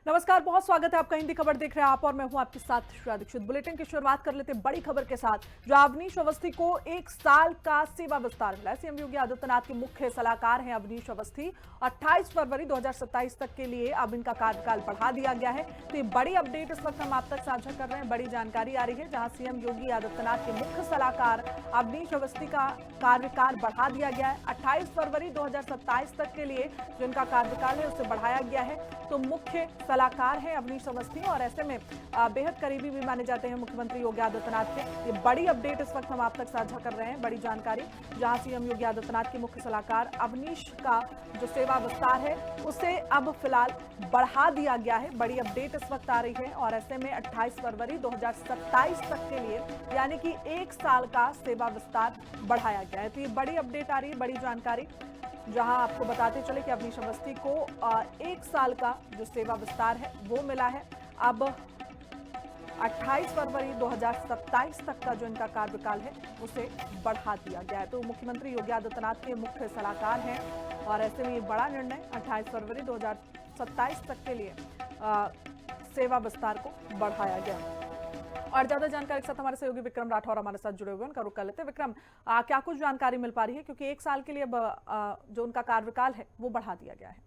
नमस्कार, बहुत स्वागत है आपका। हिंदी खबर देख रहे हैं आप और मैं हूं आपके साथ श्रेया दीक्षित। बुलेटिन की शुरुआत कर लेते हैं बड़ी खबर के साथ। जो अवनीश अवस्थी को 1 साल का सेवा विस्तार मिला है। सीएम योगी आदित्यनाथ के मुख्य सलाहकार हैं अवनीश अवस्थी। 28 फरवरी 2027 तक के लिए अब इनका कार्यकाल बढ़ा दिया गया है। तो ये बड़ी अपडेट इस वक्त हम आप तक साझा कर रहे हैं। बड़ी जानकारी आ रही है, जहां सीएम योगी आदित्यनाथ के मुख्य सलाहकार अवनीश अवस्थी का कार्यकाल बढ़ा दिया गया है। 28 फरवरी 2027 तक के लिए जो इनका कार्यकाल है उसे बढ़ाया गया है। तो मुख्य सलाहकार है अवनीश अवस्थी और ऐसे में बेहद करीबी भी माने जाते हैं मुख्यमंत्री योगी आदित्यनाथ के। ये बड़ी अपडेट इस वक्त हम आप तक साझा कर रहे हैं, बड़ी जानकारी, जहां सीएम योगी आदित्यनाथ के मुख्य सलाहकार अवनीश का जो सेवा विस्तार है उसे अब फिलहाल बढ़ा दिया गया है। बड़ी अपडेट इस वक्त आ रही है और ऐसे में 28 फरवरी 2027 तक के लिए यानी कि 1 साल का सेवा विस्तार बढ़ाया गया है। तो ये बड़ी अपडेट आ रही है, बड़ी जानकारी, जहां आपको बताते चले कि अवनीश अवस्थी को 1 साल का जो सेवा विस्तार है वो मिला है। अब 28 फरवरी 2027 तक का जो इनका कार्यकाल है उसे बढ़ा दिया गया है। तो मुख्यमंत्री योगी आदित्यनाथ के मुख्य सलाहकार हैं और ऐसे में ये बड़ा निर्णय 28 फरवरी 2027 तक के लिए सेवा विस्तार को बढ़ाया गया। और ज्यादा जानकारी के साथ हमारे सहयोगी विक्रम राठौर हमारे साथ जुड़े हुए हैं, उनका रुख कर लेते हैं। विक्रम, क्या कुछ जानकारी मिल पा रही है, क्योंकि 1 साल के लिए अब जो उनका कार्यकाल है वो बढ़ा दिया गया है?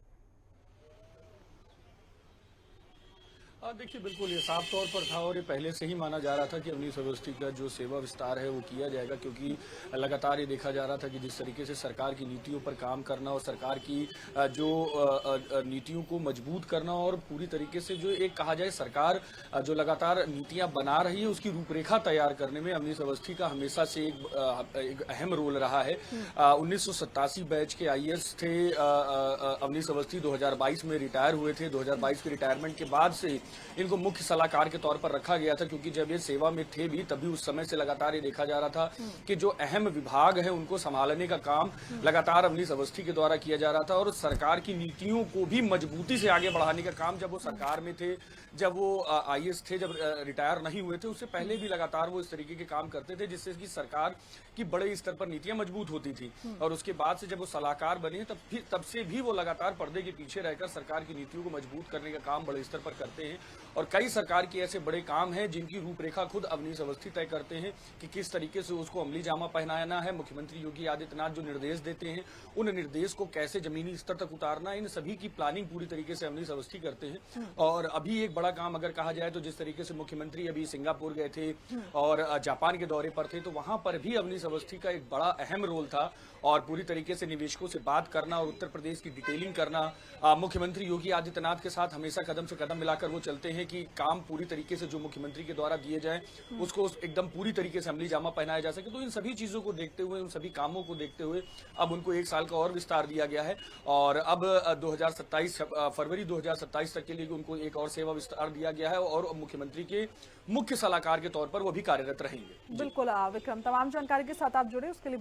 देखिए, बिल्कुल ये साफ तौर पर था और ये पहले से ही माना जा रहा था कि अवनीश अवस्थी का जो सेवा विस्तार है वो किया जाएगा, क्योंकि लगातार ये देखा जा रहा था कि जिस तरीके से सरकार की नीतियों पर काम करना और सरकार की जो नीतियों को मजबूत करना और पूरी तरीके से जो एक कहा जाए सरकार जो लगातार नीतियां बना रही है उसकी रूपरेखा तैयार करने में अवनीश अवस्थी का हमेशा से एक अहम रोल रहा है। 1987 बैच के आईएएस थे अवनीश अवस्थी। 2022 में रिटायर हुए थे। 2022 के रिटायरमेंट के बाद से इनको मुख्य सलाहकार के तौर पर रखा गया था, क्योंकि जब ये सेवा में थे भी तभी उस समय से लगातार ये देखा जा रहा था कि जो अहम विभाग है उनको संभालने का काम लगातार अवनीश अवस्थी के द्वारा किया जा रहा था और सरकार की नीतियों को भी मजबूती से आगे बढ़ाने का काम जब वो सरकार में थे, जब वो आईएएस थे, जब रिटायर नहीं हुए थे, उससे पहले भी लगातार वो इस तरीके के काम करते थे जिससे कि सरकार की बड़े स्तर पर नीतियां मजबूत होती थी। और उसके बाद से जब वो सलाहकार बने तब से भी वो लगातार पर्दे के पीछे रहकर सरकार की नीतियों को मजबूत करने का काम बड़े स्तर पर करते हैं। और कई सरकार के ऐसे बड़े काम हैं जिनकी रूपरेखा खुद अवनीश अवस्थी तय करते हैं कि किस तरीके से उसको अमली जामा पहनाना है। मुख्यमंत्री योगी आदित्यनाथ जो निर्देश देते हैं उन निर्देश को कैसे जमीनी स्तर तक उतारना है, इन सभी की प्लानिंग पूरी तरीके से अवनीश अवस्थी करते हैं। और अभी एक बड़ा काम अगर कहा जाए तो जिस तरीके से मुख्यमंत्री अभी सिंगापुर गए थे और जापान के दौरे पर थे, तो वहां पर भी अवनीश अवस्थी का एक बड़ा अहम रोल था और पूरी तरीके से निवेशकों से बात करना और उत्तर प्रदेश की डिटेलिंग करना। मुख्यमंत्री योगी आदित्यनाथ के साथ हमेशा कदम से कदम मिलाकर वो चलते हैं कि काम पूरी तरीके से जो मुख्यमंत्री के द्वारा दिए जाए उसको एकदम पूरी तरीके से अमली जामा पहनाया जा सके। तो इन सभी चीजों को देखते हुए, उन सभी कामों को देखते हुए अब उनको 1 साल का और विस्तार दिया गया है और अब 2027 फरवरी 2027 तक के लिए उनको एक और सेवा विस्तार दिया गया है और मुख्यमंत्री के मुख्य सलाहकार के तौर पर वो भी कार्यरत रहेंगे। बिल्कुल विक्रम, तमाम जानकारी के साथ आप जुड़े उसके लिए